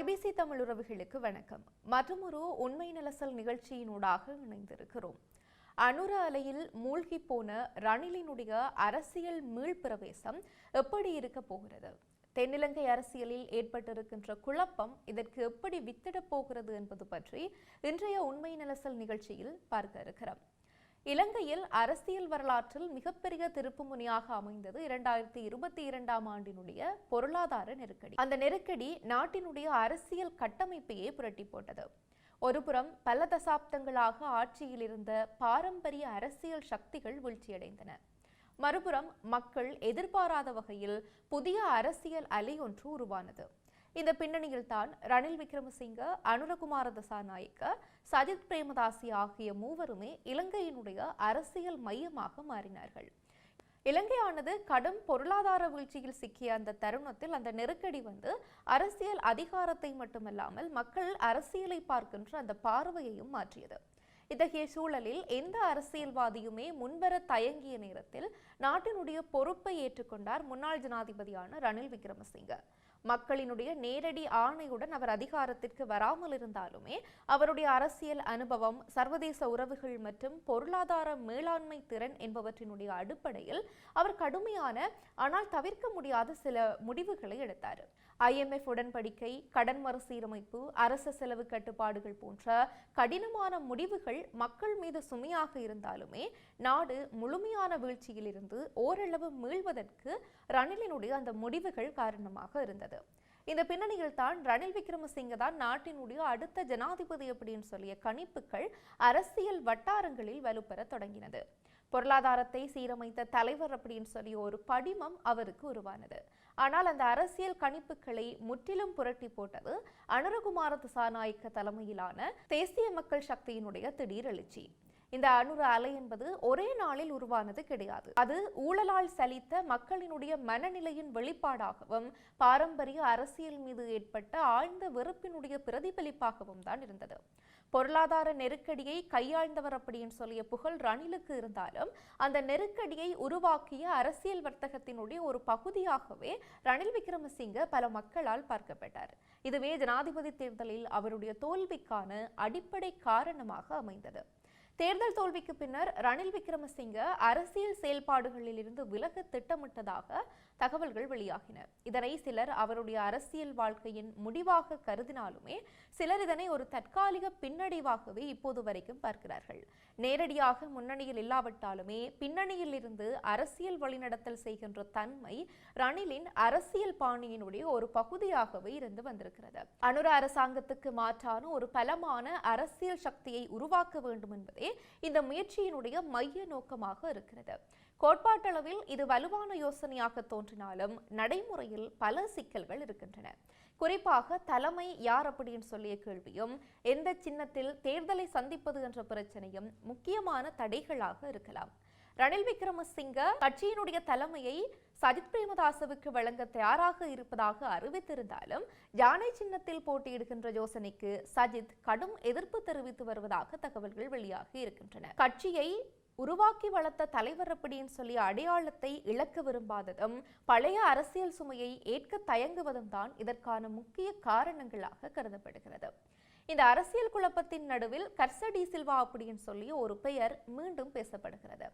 IBC Tamil உறவுகளுக்கு வணக்கம். மற்றொரு உண்மை நலசல் நிகழ்ச்சியினூடாக இணைந்திருக்கிறோம். அனுர அலையில் மூழ்கி போன ரணிலினுடைய அரசியல் மீள்பிரவேசம் எப்படி இருக்க போகிறது? தென்னிலங்கை அரசியலில் ஏற்பட்டிருக்கின்ற குழப்பம் இதற்கு எப்படி வித்திடப் போகிறது என்பது பற்றி இன்றைய உண்மை நலசல் நிகழ்ச்சியில் பார்க்க இருக்கிறோம். இலங்கையில் அரசியல் வரலாற்றில் மிகப்பெரிய திருப்புமுனையாக அமைந்தது 2022ஆம் ஆண்டினுடைய பொருளாதார நெருக்கடி. அந்த நெருக்கடி நாட்டினுடைய அரசியல் கட்டமைப்பையே புரட்டி போட்டது. ஒருபுறம் பல தசாப்தங்களாக ஆட்சியில் இருந்த பாரம்பரிய அரசியல் சக்திகள் வீழ்ச்சியடைந்தன. மறுபுறம் மக்கள் எதிர்பாராத வகையில் புதிய அரசியல் அலை ஒன்று உருவானது. இந்த பின்னணியில் தான் ரணில் விக்ரமசிங்க, அனுரகுமார திசாநாயக்க, சஜித் பிரேமதாசி ஆகிய மூவருமே இலங்கையினுடைய அரசியல் மையமாக மாறினார்கள். இலங்கையானது கடும் பொருளாதார வீழ்ச்சியில் சிக்கிய அந்த தருணத்தில் அந்த நெருக்கடி அரசியல் அதிகாரத்தை மட்டுமல்லாமல் மக்கள் அரசியலை பார்க்கின்ற அந்த பார்வையையும் மாற்றியது. இத்தகைய சூழலில் எந்த அரசியல்வாதியுமே முன்வர தயங்கிய நேரத்தில் நாட்டினுடைய பொறுப்பை ஏற்றுக்கொண்டார் முன்னாள் ஜனாதிபதியான ரணில் விக்ரமசிங்க. மக்களினுடைய நேரடி ஆணையுடன் அவர் அதிகாரத்திற்கு வராமல் இருந்தாலுமே அவருடைய அரசியல் அனுபவம், சர்வதேச உறவுகள் மற்றும் பொருளாதார மேலாண்மை திறன் என்பவற்றினுடைய அடிப்படையில் அவர் கடுமையான ஆனால் தவிர்க்க முடியாத சில முடிவுகளை எடுத்தார். IMF உடன்படிக்கை, கடன் மறுசீரமைப்பு, அரசு செலவு கட்டுப்பாடுகள் போன்ற கடினமான முடிவுகள் மக்கள் மீது சுமையாக இருந்தாலுமே நாடு முழுமையான வீழ்ச்சியில் இருந்து ஓரளவு மீள்வதற்கு ரணிலினுடைய அந்த முடிவுகள் காரணமாக இருந்தது. இந்த பின்னணியில் தான் ரணில் விக்ரமசிங்க தான் நாட்டினுடைய அடுத்த ஜனாதிபதி அப்படின்னு சொல்லிய கணிப்புகள் அரசியல் வட்டாரங்களில் வலுப்பெற தொடங்கினது. பொருளாதாரத்தை சீரமைத்த தலைவர் அப்படின்னு சொல்லி ஒரு படிமம் அவருக்கு உருவானது. ஆனால் அந்த அரசியல் கணிப்புகளை முற்றிலும் புரட்டி போட்டது அனுரகுமார திசாநாயக்க தலைமையிலான தேசிய மக்கள் சக்தியினுடைய திடீர் எழுச்சி. இந்த அனுர அலை என்பது ஒரே நாளில் உருவானது கிடையாது. அது ஊழலால் சலித்த மக்களினுடைய மனநிலையின் வெளிப்பாடாகவும் பாரம்பரிய அரசியல் மீது ஏற்பட்ட ஆழ்ந்த வெறுப்பினுடைய பிரதிபலிப்பாகவும் தான் இருந்தது. பொருளாதார நெருக்கடியை கையாழ்ந்தவர் அப்படின்னு சொல்லிய புகழ் ரணிலுக்கு இருந்தாலும் அந்த நெருக்கடியை உருவாக்கிய அரசியல் வர்த்தகத்தினுடைய ஒரு பகுதியாகவே ரணில் விக்ரமசிங்க பல மக்களால் பார்க்கப்பட்டார். இதுவே ஜனாதிபதி தேர்தலில் அவருடைய தோல்விக்கான அடிப்படை காரணமாக அமைந்தது. தேர்தல் தோல்விக்கு பின்னர் ரணில் விக்ரமசிங்க அரசியல் செயல்பாடுகளில் இருந்து விலக திட்டமிட்டதாக தகவல்கள் வெளியாகின. இதனை சிலர் அவருடைய அரசியல் வாழ்க்கையின் முடிவாக கருதினாலுமே சிலர் இதனை ஒரு தற்காலிக பின்னடைவாகவே இப்போது வரைக்கும் பார்க்கிறார்கள். நேரடியாக முன்னணியில் இல்லாவிட்டாலுமே பின்னணியில் இருந்து அரசியல் வழிநடத்தல் செய்கின்ற தன்மை ரணிலின் அரசியல் பாணியினுடைய ஒரு பகுதியாகவே இருந்து வந்திருக்கிறது. அனுர அரசாங்கத்துக்கு மாற்றான ஒரு பலமான அரசியல் சக்தியை உருவாக்க வேண்டும் என்பதே இந்த முயற்சியினுடைய மைய நோக்கமாக இருக்கிறது. கோட்பாட்டளவில் இது வலுவான யோசனையாக தோன்றினாலும் நடைமுறையில் பல சிக்கல்கள் இருக்கின்றன. குறிப்பாக தலைமை யார் அப்படின்னு சொல்லிய கேள்வியும், எந்த சின்னத்தில் தேர்தலை சந்திப்பது என்ற பிரச்சனையும் முக்கியமான தடைகளாக இருக்கலாம். ரணில் விக்ரமசிங்க கட்சியினுடைய தலைமையை சஜித் பிரேமதாசவுக்கு வழங்க தயாராக இருப்பதாக அறிவித்திருந்தாலும் யானை சின்னத்தில் போட்டியிடுகின்ற யோசனைக்கு சஜித் கடும் எதிர்ப்பு தெரிவித்து வருவதாக தகவல்கள் வெளியாகி இருக்கின்றன. கட்சியை உருவாக்கி வளர்த்த தலைவர் அப்படின்னு சொல்லி அடையாளத்தை இழக்க விரும்பாததும் பழைய அரசியல் சுமையை ஏற்க தயங்குவதும் தான் இதற்கான முக்கிய காரணங்களாக கருதப்படுகிறது. இந்த அரசியல் குழப்பத்தின் நடுவில் கர்சடி சில்வா அப்படின்னு சொல்லி ஒரு பெயர் மீண்டும் பேசப்படுகிறது.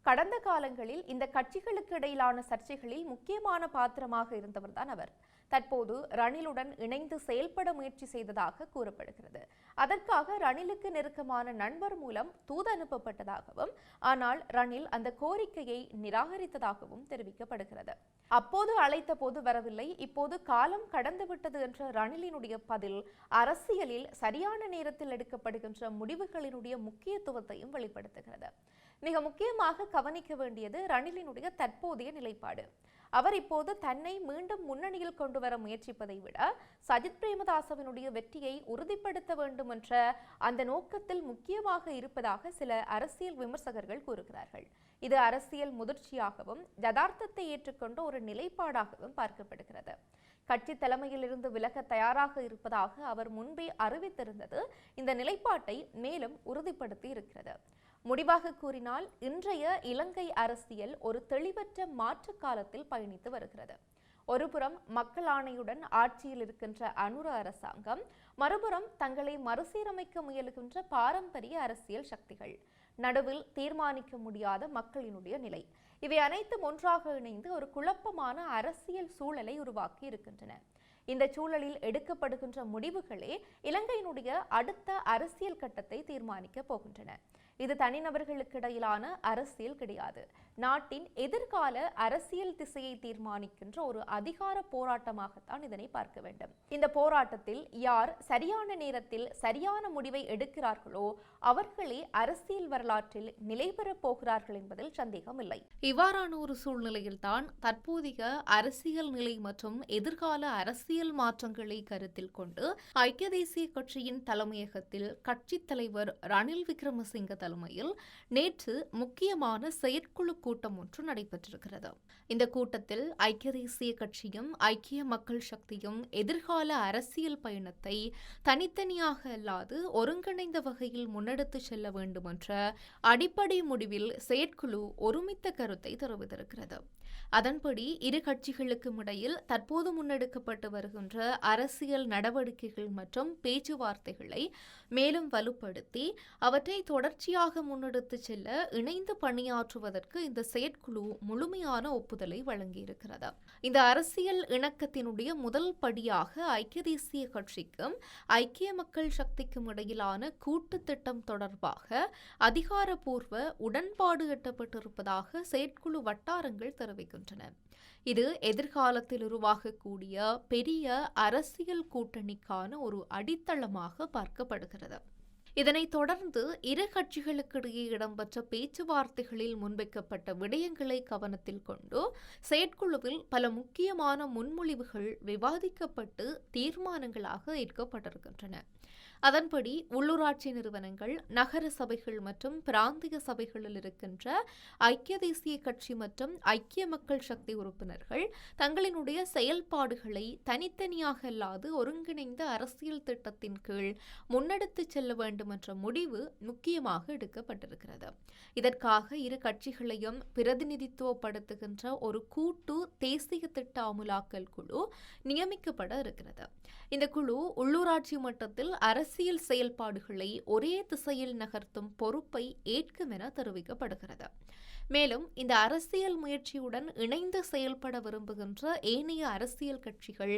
கடந்த காலங்களில் இந்த கட்சிகளுக்கு இடையிலான சர்ச்சைகளில் முக்கியமான பாத்திரமாக இருந்தவர் தான் அவர். தற்போது ரணிலுடன் இணைந்து செயல்பட முயற்சி செய்ததாக கூறப்படுகிறது. அதற்காக ரணிலுக்கு நெருக்கமான நண்பர் மூலம் தூது அனுப்பப்பட்டதாகவும், ஆனால் ரணில் அந்த கோரிக்கையை நிராகரித்ததாகவும் தெரிவிக்கப்படுகிறது. அப்போது அழைத்த போது வரவில்லை, இப்போது காலம் கடந்துவிட்டது என்ற ரணிலினுடைய பதில் அரசியலில் சரியான நேரத்தில் எடுக்கப்படுகின்ற முடிவுகளினுடைய முக்கியத்துவத்தையும் வெளிப்படுத்துகிறது. மிக முக்கியமாக கவனிக்க வேண்டியது ரணிலினுடைய தற்போதைய நிலைப்பாடு. அவர் இப்போது தன்னை மீண்டும் முன்னணியில் கொண்டு வர முயற்சிப்பதை விட சஜித் பிரேமதாசவினுடைய வெற்றியை உறுதிப்படுத்த வேண்டும் என்ற அந்த நோக்கத்தில் முக்கியமாக இருப்பதாக சில அரசியல் விமர்சகர்கள் கூறுகிறார்கள். இது அரசியல் முதிர்ச்சியாகவும் யதார்த்தத்தை ஏற்றுக்கொண்ட ஒரு நிலைப்பாடாகவும் பார்க்கப்படுகிறது. கட்சி தலைமையிலிருந்து விலக தயாராக இருப்பதாக அவர் முன்பே அறிவித்திருந்தது இந்த நிலைப்பாட்டை மேலும் உறுதிப்படுத்தி இருக்கிறது. முடிவாக கூறினால் இன்றைய இலங்கை அரசியல் ஒரு தெளிவற்ற மாற்று காலத்தில் பயணித்து வருகிறது. ஒருபுறம் மக்கள் ஆணையுடன் ஆட்சியில் இருக்கின்ற அனுர அரசாங்கம், மறுபுறம் தங்களை மறுசீரமைக்க முயலுகின்ற பாரம்பரிய அரசியல் சக்திகள், நடுவில் தீர்மானிக்க முடியாத மக்களினுடைய நிலை, இவை அனைத்தும் ஒன்றாக இணைந்து ஒரு குழப்பமான அரசியல் சூழலை உருவாக்கி இருக்கின்றன. இந்த சூழலில் எடுக்கப்படுகின்ற முடிவுகளே இலங்கையினுடைய அடுத்த அரசியல் கட்டத்தை தீர்மானிக்க போகின்றன. இது தனிநபர்களுக்கு இடையிலான அரசியல் கிடையாது. நாட்டின் எதிர்கால அரசியல் திசையை தீர்மானிக்கின்ற ஒரு அதிகார போராட்டமாகத்தான் இதனை பார்க்க வேண்டும். இந்த போராட்டத்தில் யார் சரியான நேரத்தில் சரியான முடிவை எடுக்கிறார்களோ அவர்களே அரசியல் வரலாற்றில் நிலை பெறப் போகிறார்கள் என்பதில் சந்தேகமில்லை. இவ்வாறான ஒரு சூழ்நிலையில்தான் தற்போதைய அரசியல் நிலை மற்றும் எதிர்கால அரசியல் மாற்றங்களை கருத்தில் கொண்டு ஐக்கிய தேசிய கட்சியின் தலைமையகத்தில் கட்சித் தலைவர் ரணில் விக்ரமசிங்க தலைமையில் நேற்று முக்கியமான செயற்குழு கூட்டம் ஒன்று நடைபெற்றிருக்கிறது. இந்த கூட்டத்தில் ஐக்கிய தேசிய கட்சியும் ஐக்கிய மக்கள் சக்தியும் எதிர்கால அரசியல் பயணத்தை தனித்தனியாக அல்லாது ஒருங்கிணைந்த வகையில் முன்னெடுத்து செல்ல வேண்டும் என்ற அடிப்படை முடிவில் செயற்குழு ஒருமித்த கருத்தை தெரிவித்திருக்கிறது. அதன்படி இரு கட்சிகளுக்கும் இடையில் தற்போது முன்னெடுக்கப்பட்டு வருகின்ற அரசியல் நடவடிக்கைகள் மற்றும் பேச்சுவார்த்தைகளை மேலும் வலுப்படுத்தி அவற்றை தொடர்ச்சியாக முன்னெடுத்து செல்ல இணைந்து பணியாற்றுவதற்கு இந்த செயற்குழு முழுமையான ஒப்புதலை வழங்கியிருக்கிறது. இந்த அரசியல் இணக்கத்தினுடைய முதல் படியாக ஐக்கிய தேசிய கட்சிக்கும் ஐக்கிய மக்கள் சக்திக்கும் இடையிலான கூட்டு திட்டம் தொடர்பாக அதிகாரப்பூர்வ உடன்பாடு எட்டப்பட்டிருப்பதாக செயற்குழு வட்டாரங்கள் தெரிவிக்கின்றன. இது எதிர்காலத்தில் உருவாகக்கூடிய பெரிய அரசியல் கூட்டணிக்கான ஒரு அடித்தளமாக பார்க்கப்படுகிறது. இதனைத் தொடர்ந்து இரு கட்சிகளுக்கிடையே இடம்பெற்ற பேச்சுவார்த்தைகளில் முன்வைக்கப்பட்ட விடயங்களை கவனத்தில் கொண்டு செயற்குழுவில் பல முக்கியமான முன்மொழிவுகள் விவாதிக்கப்பட்டு தீர்மானங்களாக ஏற்கப்பட்டிருக்கின்றன. அதன்படி உள்ளூராட்சி நிறுவனங்கள், நகர சபைகள் மற்றும் பிராந்திய சபைகளில் இருக்கின்ற ஐக்கிய தேசிய கட்சி மற்றும் ஐக்கிய மக்கள் சக்தி உறுப்பினர்கள் தங்களினுடைய செயல்பாடுகளை தனித்தனியாக அல்லாது ஒருங்கிணைந்த அரசியல் திட்டத்தின் கீழ் முன்னெடுத்து செல்ல வேண்டும் என்ற முடிவு முக்கியமாக எடுக்கப்பட்டிருக்கிறது. இதற்காக இரு கட்சிகளையும் பிரதிநிதித்துவப்படுத்துகின்ற ஒரு கூட்டு தேசிய திட்ட அமுலாக்கல் குழு நியமிக்கப்பட இருக்கிறது. இந்த குழு உள்ளூராட்சி மட்டத்தில் அரசியல் செயல்பாடுகளை ஒரே திசையில் நகர்த்தும் பொறுப்பை ஏற்கும் என தெரிவிக்கப்படுகிறது. மேலும் இந்த அரசியல் முயற்சியுடன் இணைந்து செயல்பட விரும்புகின்ற ஏனைய அரசியல் கட்சிகள்,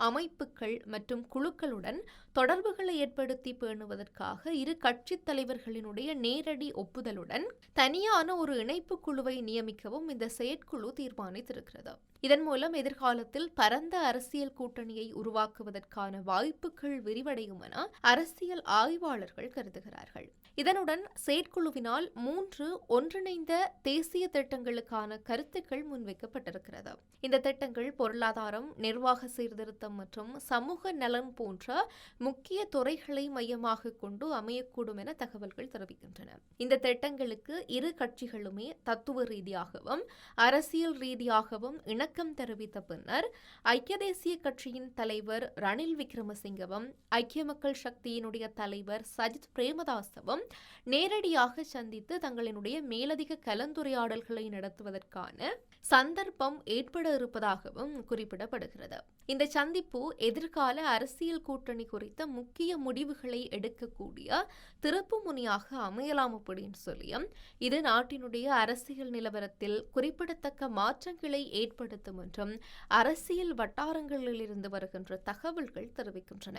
அமைப்புகள் மற்றும் குழுக்களுடன் தொடர்புகளை ஏற்படுத்தி பேணுவதற்காக இரு கட்சித் தலைவர்களினுடைய நேரடி ஒப்புதலுடன் தனியான ஒரு இணைப்பு குழுவை நியமிக்கவும் இந்த செயற்குழு தீர்மானித்திருக்கிறது. இதன் மூலம் எதிர்காலத்தில் பரந்த அரசியல் கூட்டணியை உருவாக்குவதற்கான வாய்ப்புகள் விரிவடையும் என அரசியல் ஆய்வாளர்கள் கருதுகிறார்கள். இதனுடன் செயற்குழுவினால் 3 ஒன்றிணைந்த தேசிய திட்டங்களுக்கான கருத்துக்கள் முன்வைக்கப்பட்டிருக்கிறது. இந்த திட்டங்கள் பொருளாதாரம், நிர்வாக சீர்திருத்தம் மற்றும் சமூக நலன் போன்ற முக்கிய துறைகளை மையமாக கொண்டு அமையக்கூடும் என தகவல்கள் தெரிவிக்கின்றன. இந்த திட்டங்களுக்கு இரு கட்சிகளுமே தத்துவ ரீதியாகவும் அரசியல் ரீதியாகவும் இணக்கம் தெரிவித்த பின்னர் ஐக்கிய தேசிய கட்சியின் தலைவர் ரணில் விக்ரமசிங்கவும் ஐக்கிய மக்கள் சக்தியினுடைய தலைவர் சஜித் பிரேமதாசவும் நேரடியாக சந்தித்து தங்களினுடைய மேலதிக கலந்துரையாடல்களை நடத்துவதற்கான சந்தர்ப்பம் ஏற்பட இருப்பதாகவும் குறிப்பிடப்படுகிறது. இந்த சந்திப்பு எதிர்கால அரசியல் கூட்டணி குறித்த முக்கிய முடிவுகளை எடுக்கக்கூடிய திருப்பு முனையாக அமையலாம் அப்படின்னு சொல்லியும், இது நாட்டினுடைய அரசியல் நிலவரத்தில் குறிப்பிடத்தக்க மாற்றங்களை ஏற்படுத்தும் என்றும் அரசியல் வட்டாரங்களில் இருந்து வருகின்ற தகவல்கள் தெரிவிக்கின்றன.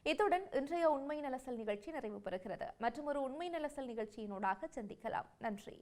இத்துடன் இன்றைய உண்மை நலசல் நிகழ்ச்சி நிறைவு பெறுகிறது. மற்றும் ஒரு உண்மை நலசல் நிகழ்ச்சியினூடாக சந்திக்கலாம். நன்றி.